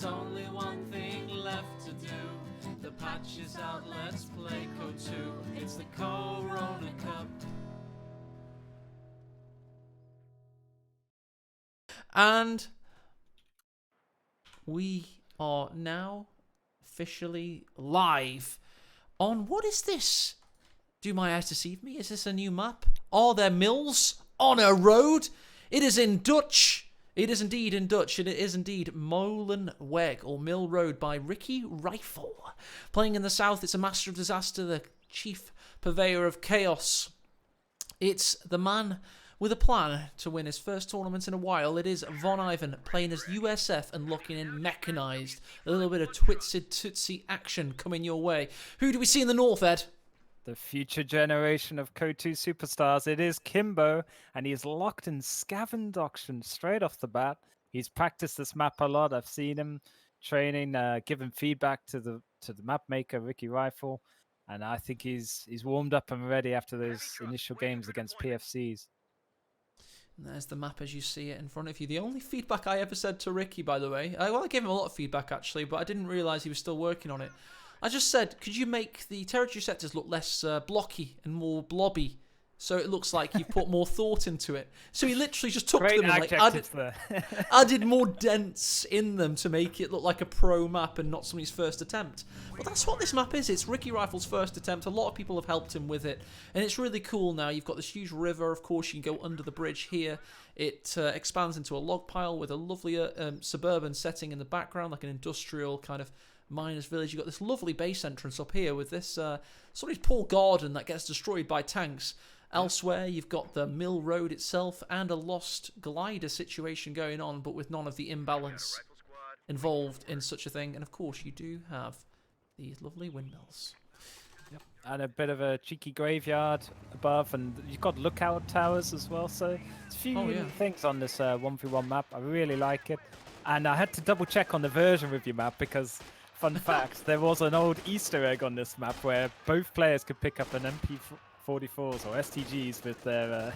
There's only one thing left to do. The patch is out, let's play Code 2. It's the CoHrona Cup. And we are now officially live on, what is this? Do my eyes deceive me? Is this a new map? Are there mills on a road? It is in Dutch. It is indeed in Dutch, and it is indeed Molenweg, or Mill Road, by Ricky Rifle. Playing in the south, it's a master of disaster, the chief purveyor of chaos. It's the man with a plan to win his first tournament in a while. It is VonIvan playing as USF and locking in mechanized. A little bit of twitsy tootsie action coming your way. Who do we see in the north, Ed? The future generation of Code 2 superstars. It is Kimbo, and he's locked in Scavenged Auction straight off the bat. He's practiced this map a lot. I've seen him training, giving feedback to the map maker, Ricky Rifle, and I think he's warmed up and ready after those initial games against PFCs. And there's the map as you see it in front of you. The only feedback I ever said to Ricky, by the way, I gave him a lot of feedback actually, but I didn't realise he was still working on it. I just said, could you make the territory sectors look less blocky and more blobby, so it looks like you've put more thought into it? So he literally just took them and added more dents in them to make it look like a pro map and not somebody's first attempt. But that's what this map is. It's Ricky Rifle's first attempt. A lot of people have helped him with it, and it's really cool now. You've got this huge river. Of course, you can go under the bridge here. It expands into a log pile with a lovely suburban setting in the background, like an industrial kind of miners' village. You've got this lovely base entrance up here with this somebody's poor garden that gets destroyed by tanks. Elsewhere, you've got the mill road itself and a lost glider situation going on, but with none of the imbalance involved in such a thing. And of course, you do have these lovely windmills. Yep. And a bit of a cheeky graveyard above, and you've got lookout towers as well. So it's a few things on this 1v1 map. I really like it. And I had to double check on the version review map because, fun fact, there was an old Easter egg on this map where both players could pick up an MP44s or STGs with their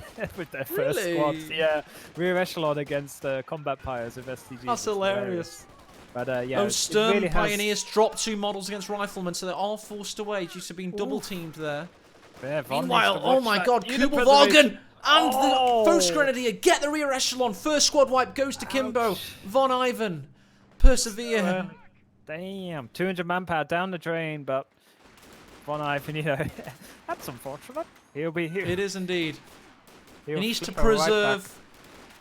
first squads. Yeah, rear echelon against combat pyres with STGs. That's hilarious. But yeah, those stern pioneers dropped 2 models against riflemen, so they're all forced away due to being double teamed there. Yeah, meanwhile, oh my god, Kubelwagen and the Foes Grenadier get the rear echelon. First squad wipe goes to Kimbo. VonIvan persevere. Damn, 200 manpower down the drain, but VonIvan, you know, that's unfortunate. He'll be here. It is indeed. He needs to preserve,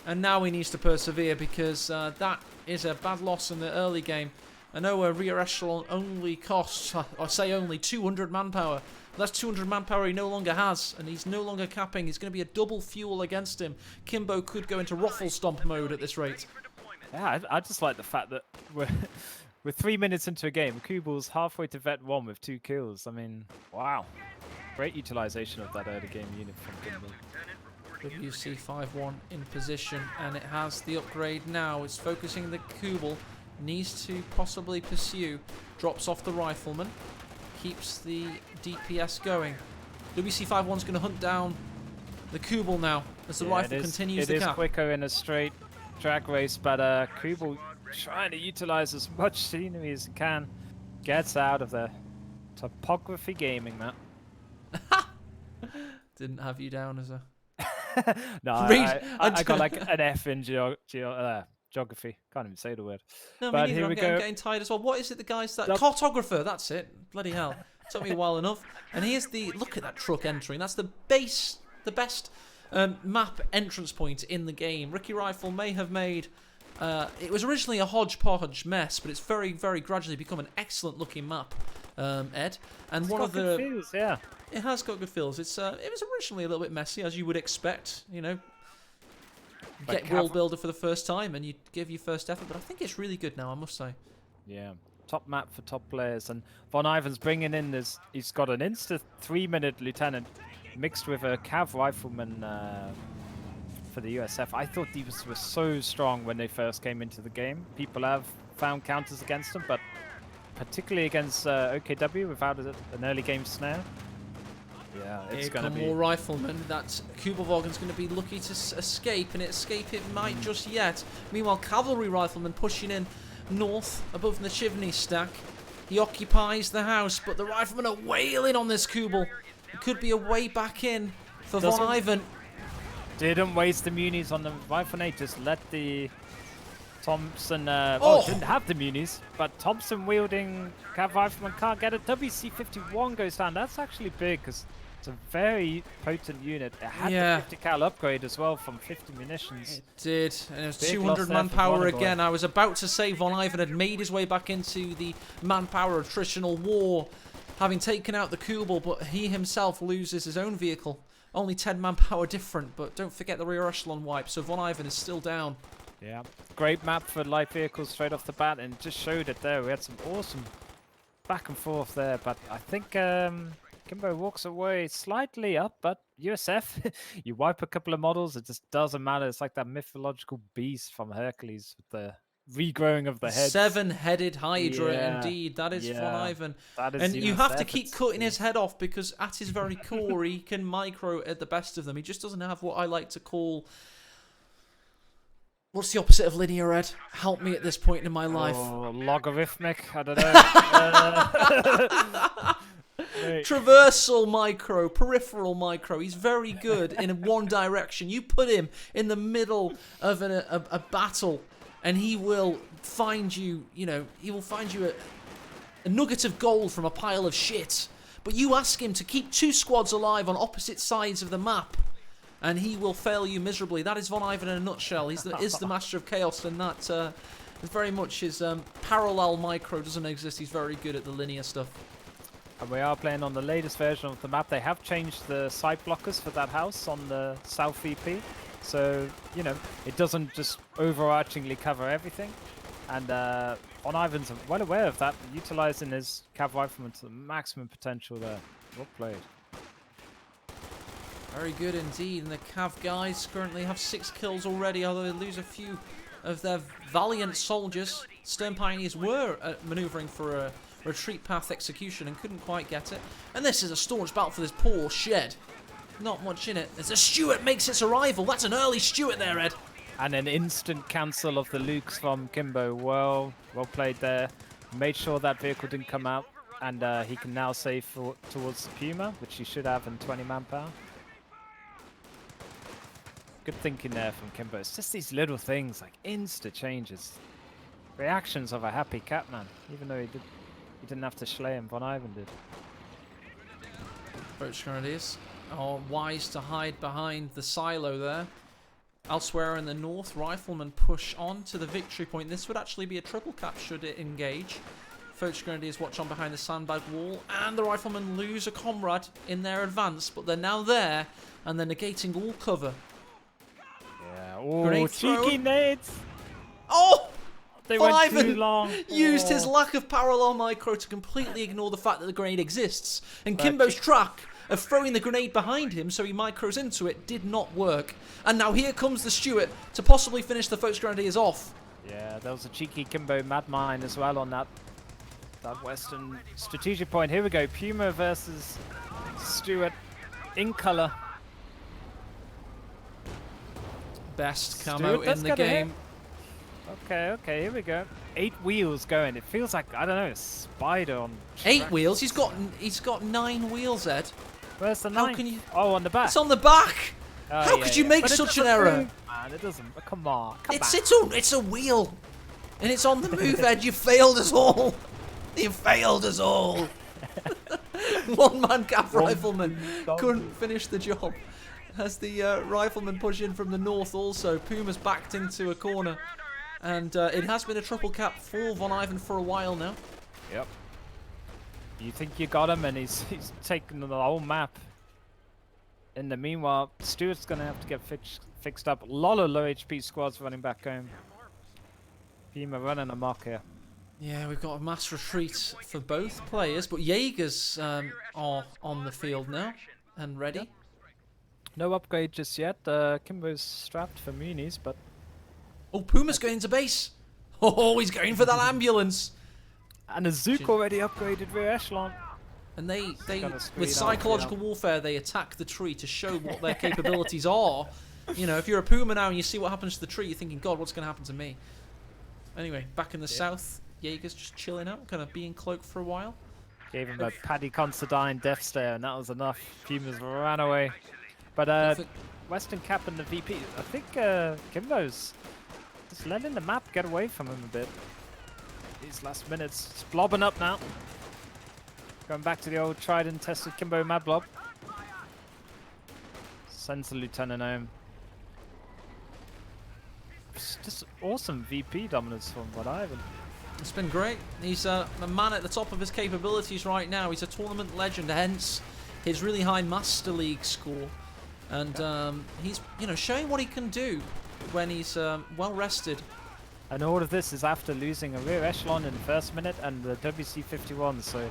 and now he needs to persevere because that is a bad loss in the early game. I know a rear echelon only costs, I say only 200 manpower. That's 200 manpower he no longer has, and he's no longer capping. It's going to be a double fuel against him. Kimbo could go into ruffle stomp mode at this rate. Yeah, I just like the fact that we're 3 minutes into a game. Kubel's halfway to Vet 1 with 2 kills. I mean, wow. Great utilization of that early game unit from Kimbo. WC51 in position, and it has the upgrade now. It's focusing the Kubel. Needs to possibly pursue. Drops off the rifleman. Keeps the DPS going. WC51's going to hunt down the Kubel now as the rifle continues the cap. It is quicker in a straight drag race, but Kubel trying to utilize as much scenery as he can. Gets out of the topography gaming, Matt. Didn't have you down as a... No, I got like an F in geography. Can't even say the word. No, but me neither. I'm getting tired as well. What is it, the guys that... Cartographer, that's it. Bloody hell. Took me a while enough. And here's the... Look at that truck entering. That's the base, the best map entrance point in the game. Ricky Rifle may have made... it was originally a hodgepodge mess, but it's very, very gradually become an excellent looking map, Ed. And it's got good feels, yeah. It has got good feels. It's it was originally a little bit messy, as you would expect, you know. Get world builder for the first time and you give your first effort, but I think it's really good now, I must say. Yeah, top map for top players, and VonIvan's bringing in this. He's got an insta 3-minute lieutenant mixed with a cav rifleman for the USF. I thought these were so strong when they first came into the game. People have found counters against them, but particularly against OKW without an early game snare. Yeah, it's going to be more riflemen. That Kubelwagen's going to be lucky to escape, and escape it might just yet. Meanwhile, cavalry riflemen pushing in north above the chimney stack. He occupies the house, but the riflemen are wailing on this Kubel. It could be a way back in for VonIvan. Didn't waste the munis on the rifle, just let the Thompson, didn't have the munis, but Thompson wielding Cav Rifleman can't get it. WC-51 goes down. That's actually big because it's a very potent unit. It had the 50 cal upgrade as well from 50 munitions. It did, and it was 200 manpower again. I was about to say VonIvan had made his way back into the manpower attritional war, having taken out the Kubel, but he himself loses his own vehicle. Only 10 manpower different, but don't forget the rear echelon wipe, so VonIvan is still down. Yeah, great map for light vehicles straight off the bat, and just showed it there. We had some awesome back and forth there, but I think Kimbo walks away slightly up, but USF, you wipe a couple of models, it just doesn't matter. It's like that mythological beast from Hercules with the regrowing of the head. 7-headed Hydra, indeed. That is VonIvan. And you have to keep cutting his head off because at his very core, he can micro at the best of them. He just doesn't have what I like to call... What's the opposite of linear, Ed? Help me at this point in my life. Oh, logarithmic? I don't know. Traversal micro, peripheral micro. He's very good in one direction. You put him in the middle of a battle and he will find you, he will find you a nugget of gold from a pile of shit. But you ask him to keep 2 squads alive on opposite sides of the map, and he will fail you miserably. That is VonIvan in a nutshell. He is the master of chaos, and that is very much his parallel micro doesn't exist. He's very good at the linear stuff. And we are playing on the latest version of the map. They have changed the site blockers for that house on the South VP. So, it doesn't just overarchingly cover everything. And VonIvan's well aware of that, utilizing his Cav Rifleman to the maximum potential there. Well played. Very good indeed, and the Cav guys currently have 6 kills already, although they lose a few of their valiant soldiers. Stern Pioneers were manoeuvring for a retreat path execution and couldn't quite get it. And this is a staunch battle for this poor shed. Not much in it. As a Stuart makes its arrival. That's an early Stuart there, Ed. And an instant cancel of the Lukes from Kimbo. Well played there. Made sure that vehicle didn't come out, and he can now save towards the Puma, which he should have in 20 manpower. Good thinking there from Kimbo. It's just these little things, like insta changes. Reactions of a happy Catman, even though he didn't have to slay him, VonIvan did. Approach Grenadiers are wise to hide behind the silo there. Elsewhere in the north, Riflemen push on to the victory point. This would actually be a triple cap should it engage. Foch Grenadiers watch on behind the sandbag wall, and the Riflemen lose a comrade in their advance, but they're now there, and they're negating all cover. Yeah, oh, cheeky nades! Oh! They went too long. Used his lack of parallel micro to completely ignore the fact that the grenade exists, and Kimbo's track of throwing the grenade behind him so he micros into it did not work. And now here comes the Stuart to possibly finish the Foch Grenadiers off. Yeah, there was a cheeky Kimbo mad mine as well on that western strategic point. Here we go, Puma versus Stuart in colour. Best camo in the game. Okay, here we go. 8 wheels going. It feels like, I don't know, a spider on track. 8 wheels? He's got 9 wheels, Ed. Where's the 9th? How can you... Oh, on the back. It's on the back! How could you make such an error? Man, it doesn't. Come on. It's a wheel. And it's on the move, Ed. You failed us all. You failed us all. One-man Cav Rifleman couldn't finish the job. As the Riflemen push in from the north also, Puma's backed into a corner. And it has been a triple cap for VonIvan for a while now. Yep. You think you got him, and he's taken the whole map. In the meanwhile, Stuart's going to have to get fixed up. A lot of low HP squads running back home. Puma running amok here. Yeah, we've got a mass retreat for both players, but Jaegers are on the field now and ready. Yep. No upgrade just yet. Kimbo's strapped for munis, but... Oh, Puma's going into base. Oh, he's going for that ambulance. And a Zook already upgraded rear echelon. And they with psychological warfare, they attack the tree to show what their capabilities are. You know, if you're a Puma now and you see what happens to the tree, you're thinking, God, what's going to happen to me? Anyway, back in the south, Jaeger's just chilling out, kind of being cloaked for a while. Gave him a Paddy Considine death stare, and that was enough. Pumas ran away. But Western Cap and the VP, I think Kimbo's just letting the map get away from him a bit. These last minutes, it's blobbing up now. Going back to the old tried and tested Kimbo mad blob. Sends the Lieutenant home. It's just awesome VP dominance from VonIvan. It's been great. He's a man at the top of his capabilities right now. He's a tournament legend, hence his really high Master League score. And he's, showing what he can do when he's well rested. And all of this is after losing a rear echelon in the first minute and the WC51. So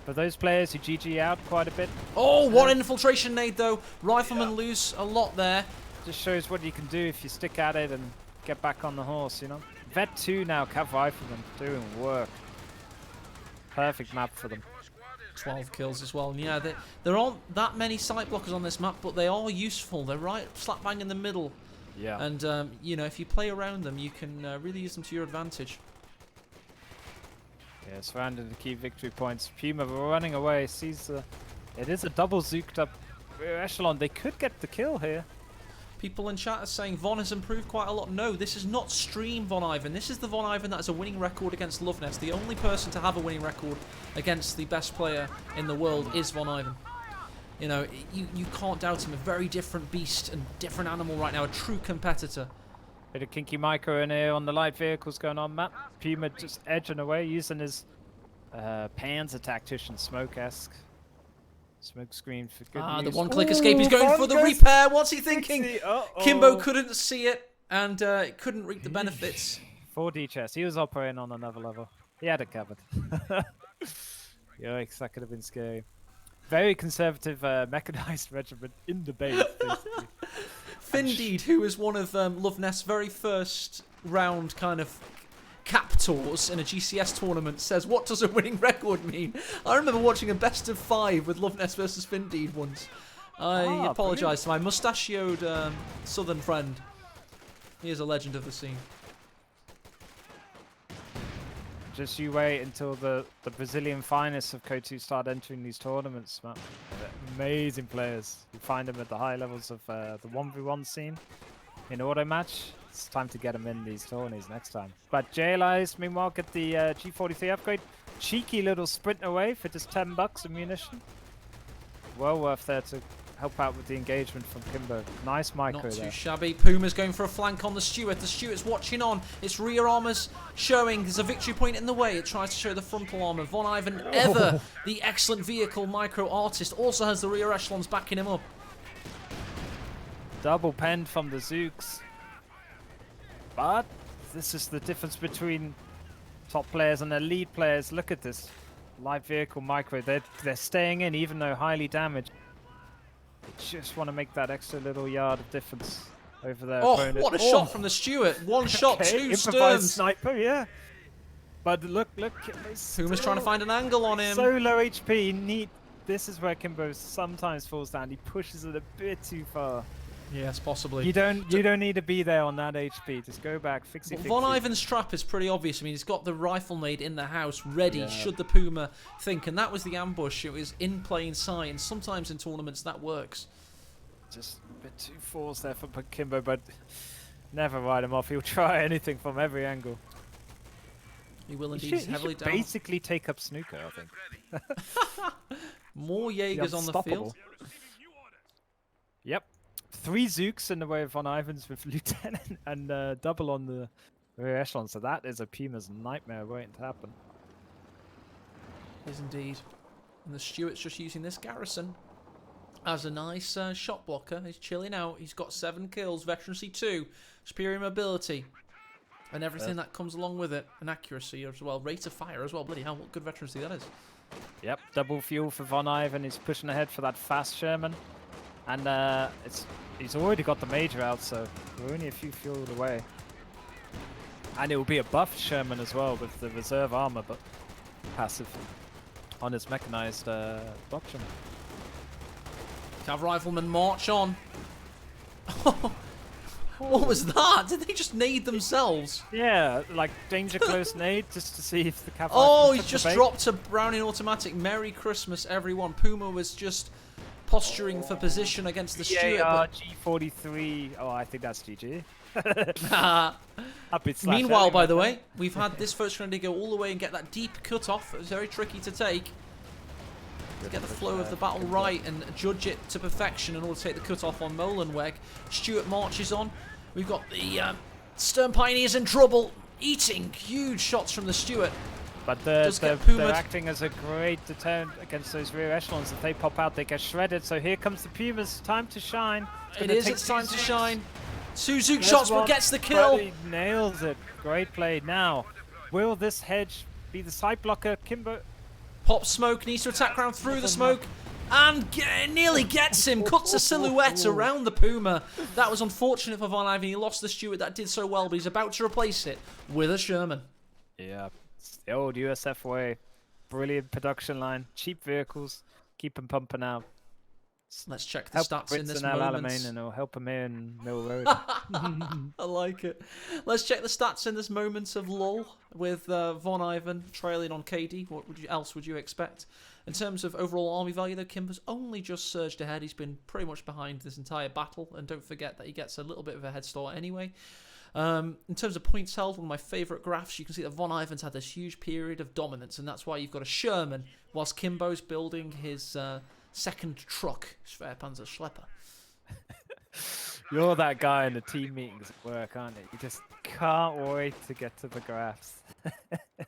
for those players who GG out quite a bit. Oh, what infiltration nade though. Riflemen lose a lot there. Just shows what you can do if you stick at it and get back on the horse, Vet 2 now, Cav Rifleman, doing work. Perfect map for them. 12 kills as well. And yeah, there aren't that many sight blockers on this map, but they are useful. They're right slap bang in the middle. Yeah. And, if you play around them, you can really use them to your advantage. Yeah, surrounded the key victory points. Puma running away, sees it is a double zooked up rear echelon. They could get the kill here. People in chat are saying Von has improved quite a lot. No, this is not stream VonIvan. This is the VonIvan that has a winning record against Loveness. The only person to have a winning record against the best player in the world is VonIvan. You can't doubt him. A very different beast and different animal right now. A true competitor. Bit of kinky micro in here on the light vehicles going on, Matt. Puma just edging away, using his Panzer Tactician smoke-esque. Smoke screen for good news. The one-click escape. He's going for the repair. What's he thinking? Kimbo couldn't see it and couldn't reap the benefits. 4D chest. He was operating on another level. He had it covered. Yikes, that could have been scary. Very conservative mechanized regiment in the base, basically. Findeed, who was one of Loveness' very first round kind of captors in a GCS tournament, says, what does a winning record mean? I remember watching a best of 5 with Loveness versus Findeed once. I apologise to my mustachioed southern friend. He is a legend of the scene. Just you wait until the Brazilian finest of KO2 start entering these tournaments, man. They're amazing players. You find them at the high levels of the 1v1 scene in auto match. It's time to get them in these tourneys next time. But JLIs, meanwhile, get the G43 upgrade. Cheeky little sprint away for just $10 of munition. Well worth there to help out with the engagement from Kimbo. Nice micro there. Not too shabby. Puma's going for a flank on the Stuart. The Stuart's watching on. Its rear armor's showing. There's a victory point in the way. It tries to show the frontal armor. VonIvan, ever the excellent vehicle micro artist, also has the rear echelons backing him up. Double penned from the Zooks. But this is the difference between top players and elite players. Look at this. Light vehicle micro. They're staying in even though highly damaged. They just want to make that extra little yard of difference over their opponent. What a shot from the Stuart. One shot, two improvised sterns. Sniper, yeah. But look. Puma's trying to find an angle on him. So low HP. This is where Kimbo sometimes falls down. He pushes it a bit too far. Yes, possibly. You don't need to be there on that HP. Just go back, fix it. VonIvan's trap is pretty obvious. I mean, he's got the rifle nade in the house ready should the Puma think, and that was the ambush. It was in plain sight, and sometimes in tournaments that works. Just a bit too forced there for Kimbo, but never write him off. He'll try anything from every angle. He will indeed. He's heavily down. Basically take up snooker, I think. More Jaegers on the field. Yep. 3 Zooks in the way of VonIvan's with Lieutenant and double on the rear echelon. So that is a Puma's nightmare waiting to happen. It is indeed. And the Stuart's just using this garrison as a nice shot blocker. He's chilling out. He's got 7 kills, veterancy 2, superior mobility, and everything that comes along with it. And accuracy as well. Rate of fire as well. Bloody hell, what good veterancy that is. Yep, double fuel for VonIvan. He's pushing ahead for that fast Sherman. And he's already got the major out, so we're only a few fuel away. And it will be a buffed Sherman as well with the reserve armor, but passive on his mechanized option. Cav Rifleman march on. What was that? Did they just nade themselves? Yeah, like danger close nade just to see if the cav. Oh, he just dropped a Browning automatic. Merry Christmas, everyone. Puma was just posturing for position against the Stuart. G43. Oh, I think that's GG. Meanwhile, by the way, we've had this first grenade go all the way and get that deep cut off. It was very tricky to take. To get the flow of the battle right and judge it to perfection in order to take the cut off on Molenweg. Stuart marches on. We've got the Stern Pioneers in trouble, eating huge shots from the Stuart. But they're acting as a great deterrent against those rear echelons. If they pop out, they get shredded. So here comes the Pumas. Time to shine. It's time to shine. Suzuki shots, but gets the kill. He nails it. Great play. Now, will this hedge be the side blocker? Kimbo. Pop smoke, needs to attack round through the smoke. And nearly gets him. Cuts a silhouette around the Puma. That was unfortunate for VonIvan. He lost the Stuart that did so well, but he's about to replace it with a Sherman. Yeah, it's the old USF way. Brilliant production line. Cheap vehicles. Keep them pumping out. Let's check the stats in this moment. And it'll help him here in Mill Road. I like it. Let's check the stats in this moment of lull with VonIvan trailing on KD. What else would you expect? In terms of overall army value, though, Kimber's only just surged ahead. He's been pretty much behind this entire battle. And don't forget that he gets a little bit of a head start anyway. In terms of points held, one of my favourite graphs, you can see that VonIvan's had this huge period of dominance. And that's why you've got a Sherman, whilst Kimbo's building his second truck, Schwerpanzer Schlepper. You're that guy in the team meetings at work, aren't you? You just can't wait to get to the graphs.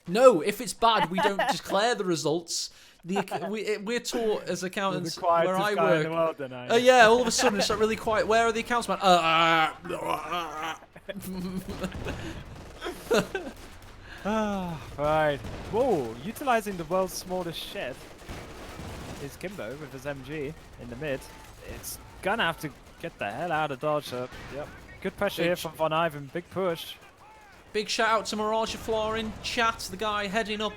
No, if it's bad, we don't declare the results. We're taught as accountants where I work. Yeah, all of a sudden it's like really quiet. Where are the accounts, man? Right. Whoa, utilizing the world's smallest shed is Kimbo with his MG in the mid. It's gonna have to get the hell out of dodge up. Yep. Good pressure here from VonIvan. Big push. Big shout out to Mirage Floor in chat, the guy heading up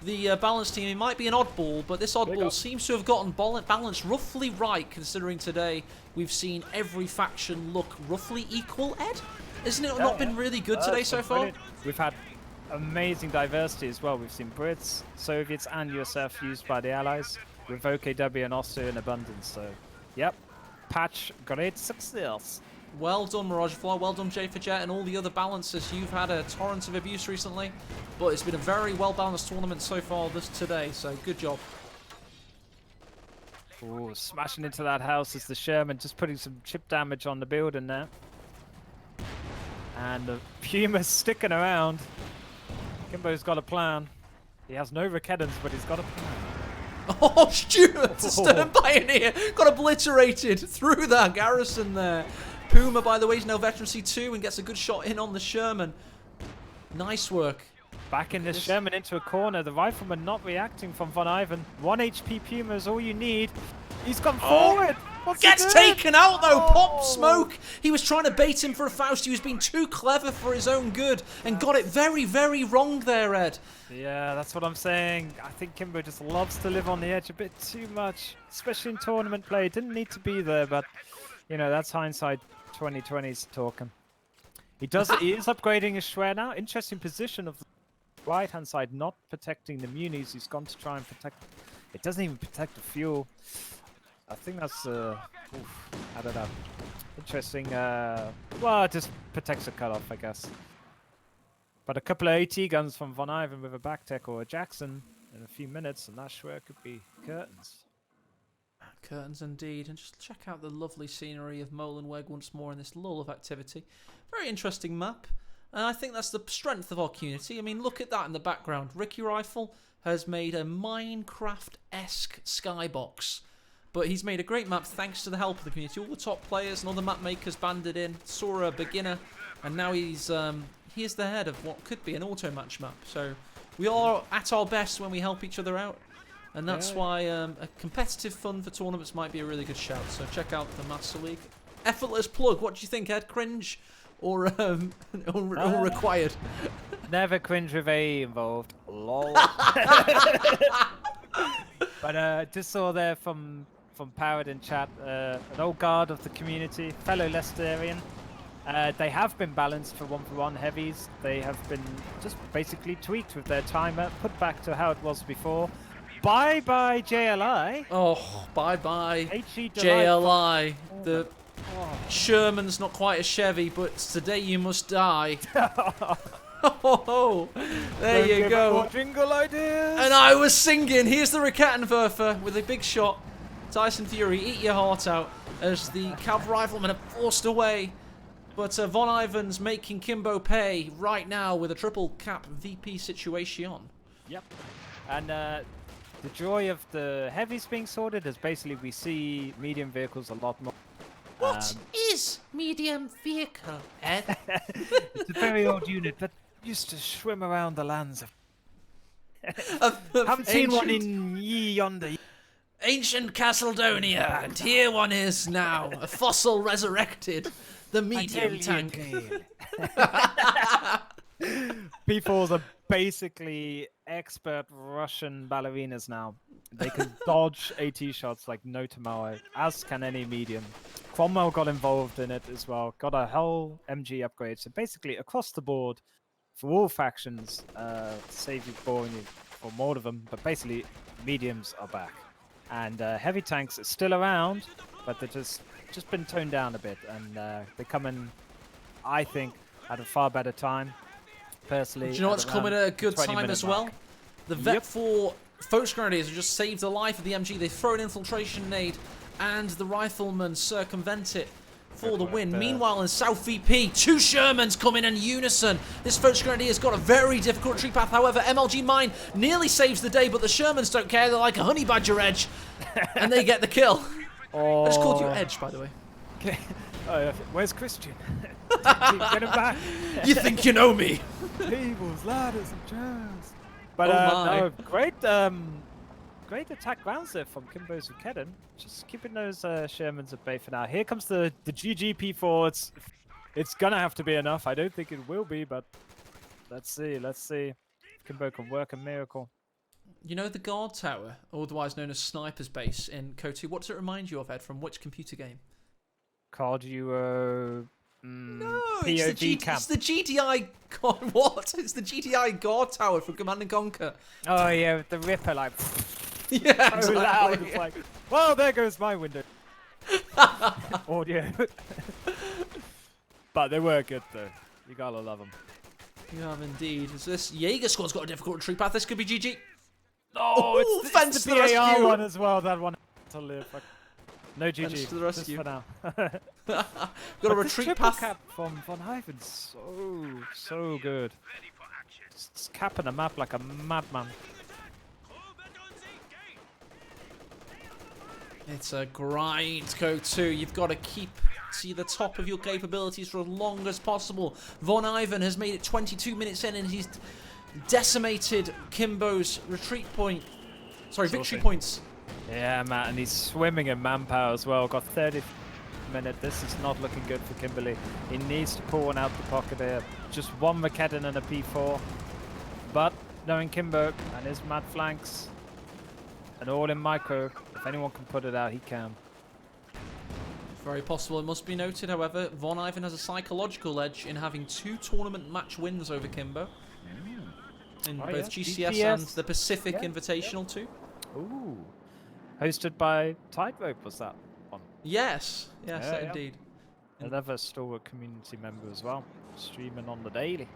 the balance team. He might be an oddball, but this oddball seems to have gotten balance roughly right, considering today we've seen every faction look roughly equal, Ed? Isn't it not been really good today so far? Brilliant. We've had amazing diversity as well. We've seen Brits, Soviets, and USF used by the Allies, with OKW and Austria in abundance. So, yep, patch, great success. Well done, Mirage Floor. Well done, J for Jet, and all the other balancers. You've had a torrent of abuse recently, but it's been a very well-balanced tournament so far today, so good job. Ooh, smashing into that house is the Sherman, just putting some chip damage on the building there. And the Puma's sticking around. Kimbo's got a plan. He has no Rickettons, but he's got a plan. Oh, Stuart, the Stern Pioneer got obliterated through that garrison there. Puma, by the way, is now veteran C2 and gets a good shot in on the Sherman. Nice work. Back in this Sherman into a corner. The rifleman not reacting from VonIvan. 1 HP Puma is all you need. He's gone forward. Gets taken out though. Pop smoke. He was trying to bait him for a Faust. He was being too clever for his own good and got it very, very wrong there, Ed. Yeah, that's what I'm saying. I think Kimbo just loves to live on the edge a bit too much, especially in tournament play. Didn't need to be there, but you know, that's hindsight 2020's talking. He is upgrading his Shred now. Interesting position of the right hand side, not protecting the munis. He's gone to try and protect. It doesn't even protect the fuel. I think that's I don't know. Interesting. Well, it just protects the cutoff, I guess. But a couple of AT guns from VonIvan with a back tech or a Jackson in a few minutes, and that sure could be curtains. Curtains indeed. And just check out the lovely scenery of Molenweg once more in this lull of activity. Very interesting map. And I think that's the strength of our community. I mean, look at that in the background. Ricky Rifle has made a Minecraft-esque skybox. But he's made a great map thanks to the help of the community. All the top players and other map makers banded in. Saw a beginner, and now he is the head of what could be an auto match map. So we are at our best when we help each other out, and that's why a competitive fun for tournaments might be a really good shout. So check out the Master League. Effortless plug. What do you think, Ed? Cringe or required? Never cringe with A involved. Lol. But just saw there from Parrot in chat, an old guard of the community, fellow Leicesterian, They have been balanced for 1v1 heavies. They have been just basically tweaked with their timer, put back to how it was before. Bye-bye JLI. Oh, bye-bye HE JLI. The Sherman's not quite a Chevy, but today you must die. Oh, there you go. Jingle ideas. And I was singing. Here's the Rakettenwerfer with a big shot. Tyson Fury, eat your heart out as the Cav Riflemen are forced away. But VonIvan's making Kimbo pay right now with a triple cap VP situation. Yep. And the joy of the heavies being sorted is basically we see medium vehicles a lot more. What is medium vehicle, Ed? It's a very old unit that used to swim around the lands of... Haven't seen one in yonder. Ancient Castledonia, and here one is now, a fossil resurrected, the medium tank. P4s are basically expert Russian ballerinas now. They can dodge AT shots like no tomorrow, as can any medium. Cromwell got involved in it as well, got a whole MG upgrade. So basically across the board, for all factions, to save you boring you for more of them, but basically mediums are back. And heavy tanks are still around, but they're just been toned down a bit, and they come in, I think, at a far better time. Personally, do you know what's coming at a good time as well? The Vet 4 Focus Grenadiers have just saved the life of the MG. They throw an infiltration nade, and the Riflemen circumvent it for the win. Meanwhile, in South VP, 2 Shermans come in unison. This Focus Grenadier's got a very difficult retreat path. However, MLG Mine nearly saves the day, but the Shermans don't care. They're like a honey badger edge, and they get the kill. I just called you Edge, by the way. Okay. Where's Christian? Get him back. You think you know me? Tables, ladders, and chairs. But no, great attack rounds there from Kimbo's Raketen. Just keeping those Shermans at bay for now. Here comes the GGP4. It's gonna have to be enough. I don't think it will be, but let's see. Let's see. Kimbo can work a miracle. You know the guard tower, otherwise known as Sniper's Base in Co2. What does it remind you of, Ed? From which computer game? Card Duo. No, it's the GDI. What? It's the GDI guard tower from Command and Conquer. Oh yeah, with the Ripper like. Yeah, so loud. It's like, well, there goes my window. Audio. But they were good though. You gotta love them. You have indeed. So this Jaeger squad's got a difficult retreat path. This could be GG. Oh, it's fence the to the BAR rescue. one as well. That one to live. No GG. Fence to the rescue. Just for now. Got a retreat path. Cap from VonIvan. So good. Just capping the map like a madman. It's a grind, Co2. You've got to keep to the top of your capabilities for as long as possible. VonIvan has made it 22 minutes in, and he's decimated Kimbo's retreat point. Sorry, victory points. Yeah, Matt, and he's swimming in manpower as well. Got 30 minutes. This is not looking good for Kimberly. He needs to pull one out the pocket here. Just one Raketen and a P4. But knowing Kimbo and his mad flanks, and all in micro, if anyone can put it out, he can. Very possible. It must be noted, however, VonIvan has a psychological edge in having 2 tournament match wins over Kimbo. In both GCS and the Pacific Invitational too. Ooh. Hosted by Tightrope, was that one? Yes, indeed. Another stalwart community member as well, streaming on the daily.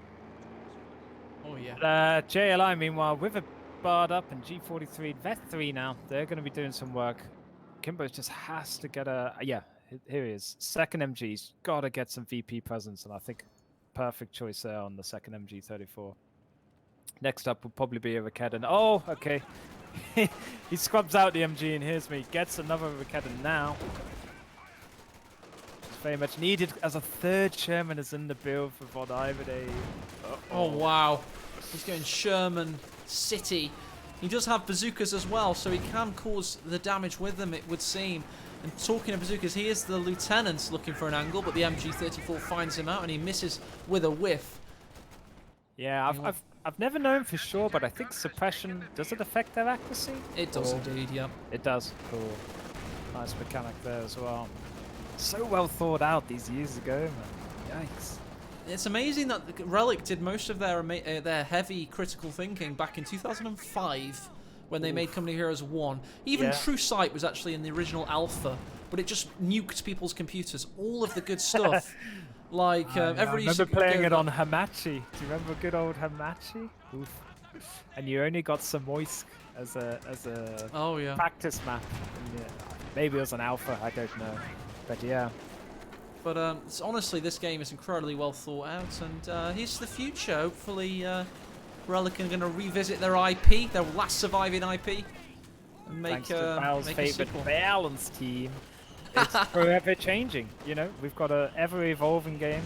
Oh yeah. JLI, meanwhile, with a barred up and G43 Vet 3 now, they're going to be doing some work. Kimbo just has to get a... yeah, here he is. Second MG's got to get some VP presence, and I think perfect choice there on the second MG34. Next up will probably be a Raketen. Oh, okay. He scrubs out the MG and here's me. Gets another Raketen now. It's very much needed as a third Sherman is in the build for VonIvan. Oh wow. He's going Sherman City. He does have bazookas as well, so he can cause the damage with them, it would seem. And talking of bazookas, he is the lieutenant looking for an angle, but the MG34 finds him out and he misses with a whiff. Yeah, I've never known for sure, but I think suppression, does it affect their accuracy? It does indeed, yeah. It does. Cool. Nice mechanic there as well. So well thought out these years ago, man. Yikes. It's amazing that Relic did most of their heavy critical thinking back in 2005 when they made Company Heroes 1. Even True Sight was actually in the original alpha, but it just nuked people's computers. All of the good stuff. Like, I remember playing it on go, Hamachi. Do you remember good old Hamachi? Oof. And you only got Samoysk as a oh, yeah. practice map. And, maybe it was an alpha, I don't know. But yeah. But honestly, this game is incredibly well thought out, and here's the future. Hopefully, Relic are going to revisit their IP, their last surviving IP, and make, Thanks to Val's make favorite balance team. It's forever changing. You know, we've got an ever-evolving game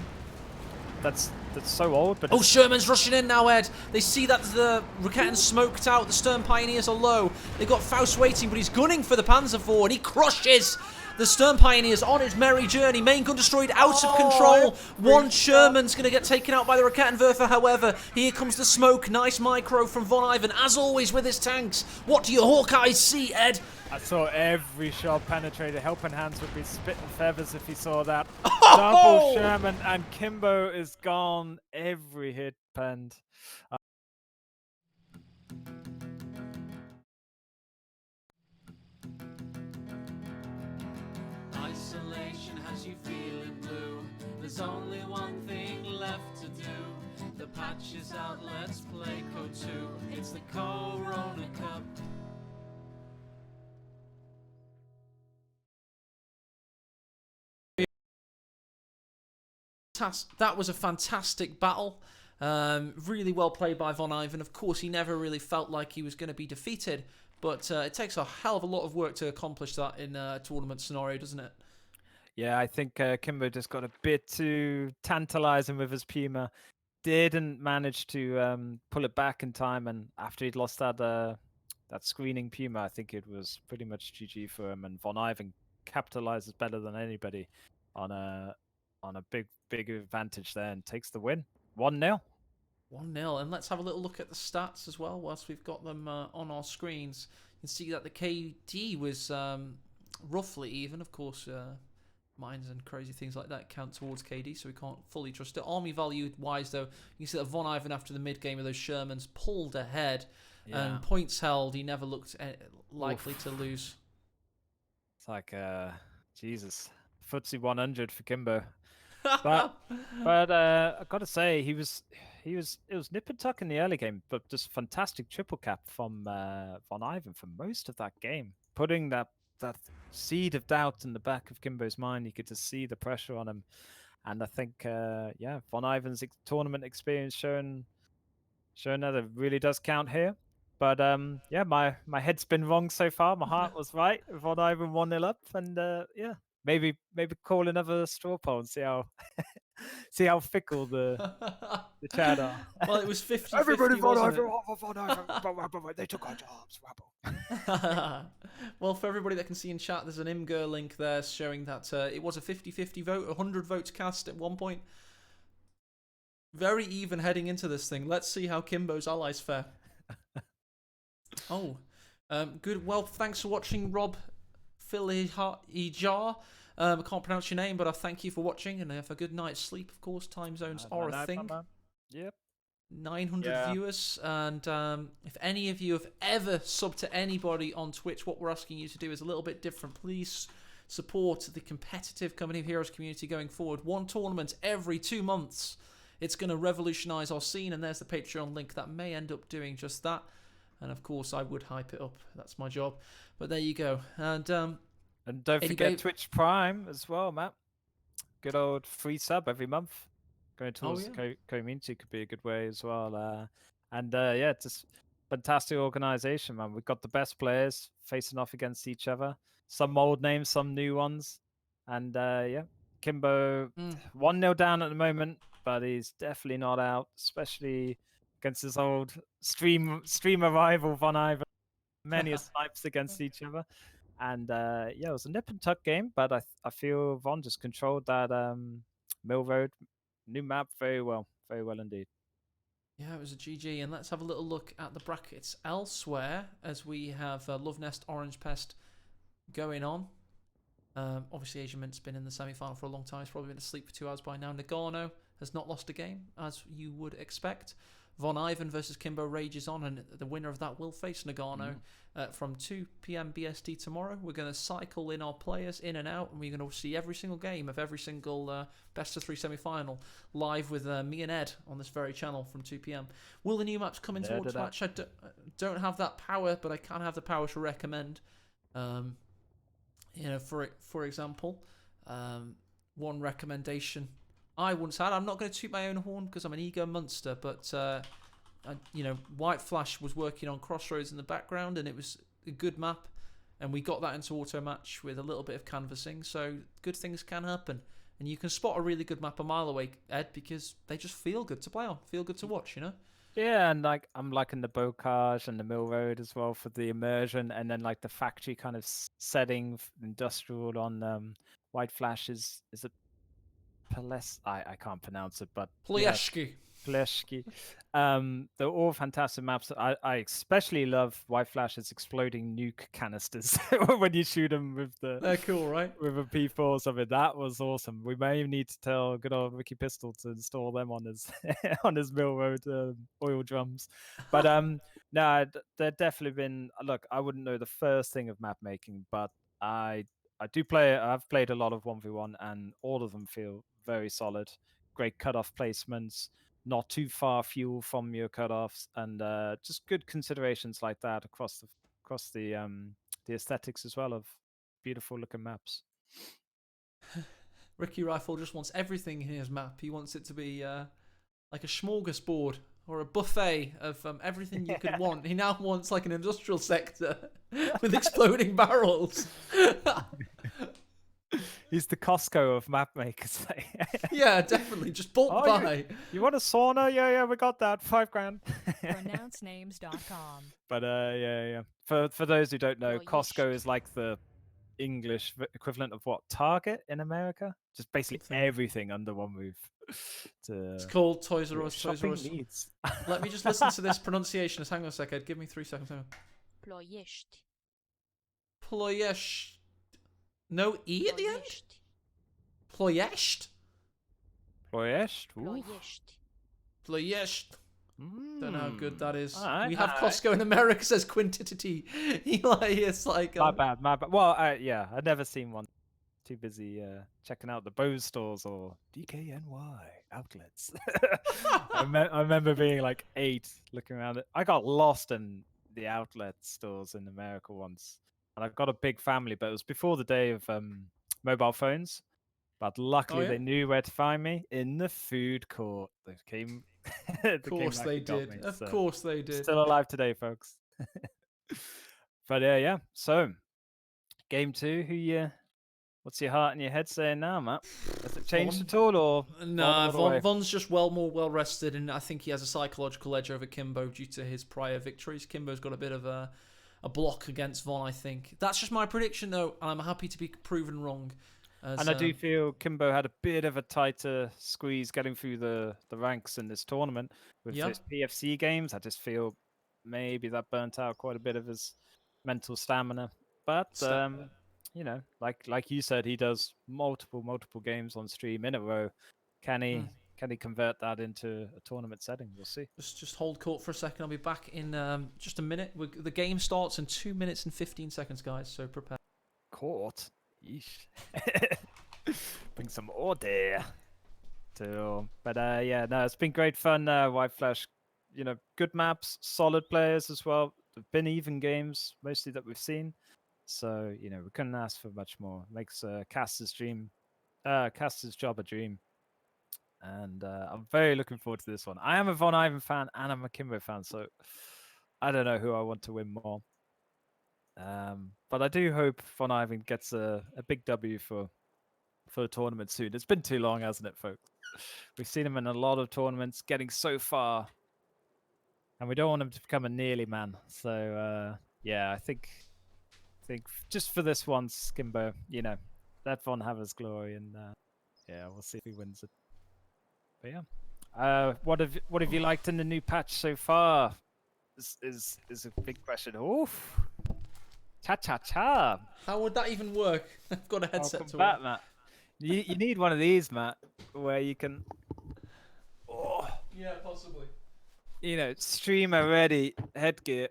that's so old. But Sherman's rushing in now, Ed. They see that the Raketten's smoked out. The Stern Pioneers are low. They got Faust waiting, but he's gunning for the Panzer IV, and he crushes the Stern Pioneers on his merry journey. Main gun destroyed, out of control. One Sherman's going to get taken out by the Rakettenwerfer, however. Here comes the smoke. Nice micro from VonIvan, as always with his tanks. What do your Hawkeyes see, Ed? I saw every shot penetrated. Helping Hands would be spitting feathers if he saw that. Oh! Double Sherman, and Kimbo is gone. Every hit penned. Isolation has you feeling blue. There's only one thing left to do. The patch is out, let's play Co 2. It's the CoHrona Cup. That was a fantastic battle. Really well played by VonIvan. Of course, he never really felt like he was going to be defeated, but it takes a hell of a lot of work to accomplish that in a tournament scenario, doesn't it? Yeah, I think Kimbo just got a bit too tantalizing with his Puma. Didn't manage to pull it back in time, and after he'd lost that screening Puma, I think it was pretty much GG for him. And VonIvan capitalizes better than anybody on a big advantage there and takes the win. 1-0. 1-0, and let's have a little look at the stats as well whilst we've got them on our screens. You can see that the KD was roughly even. Of course, mines and crazy things like that count towards KD, so we can't fully trust it. Army value wise, though, you can see that VonIvan after the mid game of those Shermans pulled ahead, and points held, he never looked likely to lose. It's like Jesus, FTSE 100 for Kimbo. But I gotta say, it was nip and tuck in the early game, but just fantastic triple cap from VonIvan for most of that game, putting that seed of doubt in the back of Kimbo's mind. You could just see the pressure on him, and I think VonIvan's tournament experience showing that it really does count here. But my head's been wrong so far. My heart was right. VonIvan 1-0 up, and maybe call another straw poll and see how fickle the chat are. Well, it was 50-50. Everybody VonIvan, they took our jobs. Well, for everybody that can see in chat, there's an Imgur link there showing that it was a 50-50 vote, 100 votes cast at one point. Very even heading into this thing. Let's see how Kimbo's allies fare. Good. Well, thanks for watching, Rob Philijar. I can't pronounce your name, but I thank you for watching, and have a good night's sleep. Of course, time zones are a thing. Yep. 900 viewers, and if any of you have ever subbed to anybody on Twitch, what we're asking you to do is a little bit different. Please support the competitive Company of Heroes community going forward. One tournament every 2 months. It's going to revolutionize our scene, and there's the Patreon link that may end up doing just that. And of course, I would hype it up. That's my job. But there you go. And don't forget Twitch Prime as well, Matt. Good old free sub every month. Going towards the community could be a good way as well. Just fantastic organization, man. We've got the best players facing off against each other. Some old names, some new ones. And Kimbo 1-0 down at the moment, but he's definitely not out, especially against his old streamer rival VonIvan. Many snipes against each other. And it was a nip and tuck game, but I feel Von just controlled that Mill Road new map very well indeed. Yeah, it was a GG, and let's have a little look at the brackets elsewhere as we have Love Nest Orange Pest going on. Obviously, Asian Mint's been in the semi-final for a long time. He's probably been asleep for 2 hours by now. Nagano has not lost a game, as you would expect. VonIvan versus Kimbo rages on, and the winner of that will face Nagano from 2 p.m. BST tomorrow. We're going to cycle in our players in and out, and we're going to see every single game of every single best-of-3 semi-final live with me and Ed on this very channel from 2 p.m. Will the new maps come into Order Match? I don't have that power, but I can have the power to recommend. For example, one recommendation I once had. I'm not going to toot my own horn because I'm an ego monster, but White Flash was working on Crossroads in the background, and it was a good map, and we got that into auto match with a little bit of canvassing. So good things can happen, and you can spot a really good map a mile away, Ed, because they just feel good to play on, feel good to watch. Yeah, and I'm liking the bocage and the mill road as well for the immersion, and then the factory kind of setting, industrial on White Flash is it I can't pronounce it, but Ployeshki. Pleshki. They're all fantastic maps. I especially love White Flash's exploding nuke canisters when you shoot them with They're cool, right? With a P4 or something. That was awesome. We may need to tell good old Ricky Pistol to install them on his on his Mill Road oil drums. But no, they've definitely been. Look, I wouldn't know the first thing of map making, but I do play. I've played a lot of 1v1, and all of them feel very solid. Great cutoff placements, not too far fuel from your cutoffs, and just good considerations like that across the aesthetics as well of beautiful looking maps. Ricky Rifle just wants everything in his map. He wants it to be like a smorgasbord or a buffet of everything you could want. He now wants like an industrial sector with exploding barrels. He's the Costco of map makers. Yeah, definitely. Just bulk buy. You want a sauna? Yeah, we got that. $5,000. Pronouncenames.com. But yeah. For those who don't know, Costco is like the English equivalent of what? Target in America? Just basically everything under one roof. It's called Toys R Us. Toys R Us. Needs. Let me just listen to this pronunciation. Hang on a second. Give me 3 seconds. Ployesht. No E at the end? Ployesht? Ployesht. Don't know how good that is. We have Costco in America, says Quintity. It's like... My bad. Well, yeah, I've never seen one. Too busy checking out the Bose stores or DKNY outlets. I remember being like 8, looking around it. I got lost in the outlet stores in America once. And I've got a big family, but it was before the day of mobile phones. But luckily, they knew where to find me in the food court. They came. Of course they did. Of course they did. Still alive today, folks. But yeah. So, game 2. What's your heart and your head saying now, Matt? Has it changed at all, or no? Von's just more well rested, and I think he has a psychological edge over Kimbo due to his prior victories. Kimbo's got a bit of a block against Von, I think. That's just my prediction, though, and I'm happy to be proven wrong. And I do feel Kimbo had a bit of a tighter squeeze getting through the ranks in this tournament with his PFC games. I just feel maybe that burnt out quite a bit of his mental stamina. But like you said, he does multiple games on stream in a row. Can he convert that into a tournament setting? We'll see. Just hold court for a second. I'll be back in just a minute. The game starts in 2 minutes and 15 seconds, guys, so prepare. Court? Yeesh. Bring some order. But yeah, no, it's been great fun. White Flash, good maps, solid players as well. They've been even games, mostly that we've seen. So, we couldn't ask for much more. Makes Caster's job a dream. And I'm very looking forward to this one. I am a VonIvan fan and I'm a Kimbo fan, so I don't know who I want to win more. But I do hope VonIvan gets a big W for the tournament soon. It's been too long, hasn't it, folks? We've seen him in a lot of tournaments, getting so far, and we don't want him to become a nearly man. So yeah, I think just for this one, Skimbo, let Von have his glory, and yeah, we'll see if he wins it. But yeah, what have you liked in the new patch so far? Is a big question. Oof. Cha-cha-cha. How would that even work? I've got a headset Welcome to back, wear. Matt. You need one of these, Matt, where you can, Yeah, possibly. streamer ready headgear.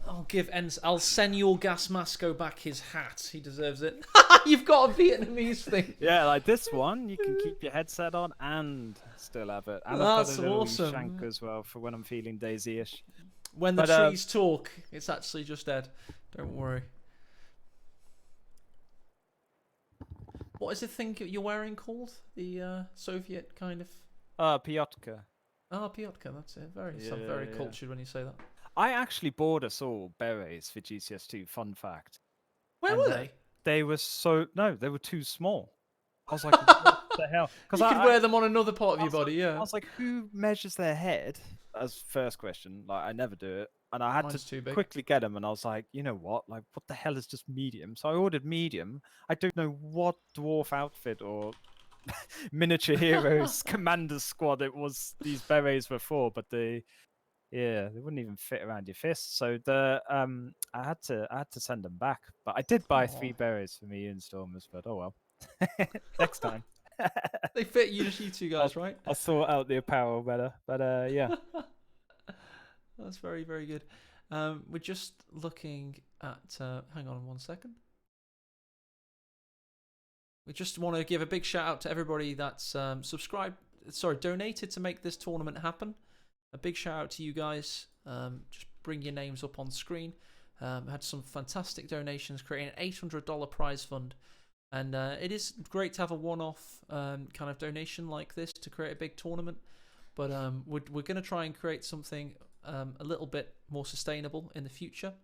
I'll send your gas Masco back his hat. He deserves it. You've got a Vietnamese thing. Yeah, like this one, you can keep your headset on and still have it. And That's I've got a little awesome. shank as well for when I'm feeling daisy-ish. When the trees talk, it's actually just Ed. Don't worry. What is the thing you're wearing called? The Soviet kind of... Piotka. Ah, Piotka, that's it. Sound very cultured when you say that. I actually bought us all berets for GCS2, fun fact. Where were they? They were they were too small. I was like, what the hell? Because you could wear them on another part of your body, yeah. I was like, who measures their head? As first question. Like, I never do it. And I had to quickly get them, and I was like, you know what? Like, what the hell is just medium? So I ordered medium. I don't know what dwarf outfit or miniature heroes commander squad it was these berets were for, but they wouldn't even fit around your fist. So I had to send them back. But I did buy 3 berets for me and Stormers, but oh well. Next time. They fit you two guys, right? I'll sort out the apparel better. But yeah. That's very, very good. We're just looking at... hang on 1 second. We just want to give a big shout out to everybody that's donated to make this tournament happen. A big shout out to you guys. Just bring your names up on screen. Had some fantastic donations, creating an $800 prize fund. And it is great to have a one-off kind of donation like this to create a big tournament. But we're going to try and create something a little bit more sustainable in the future.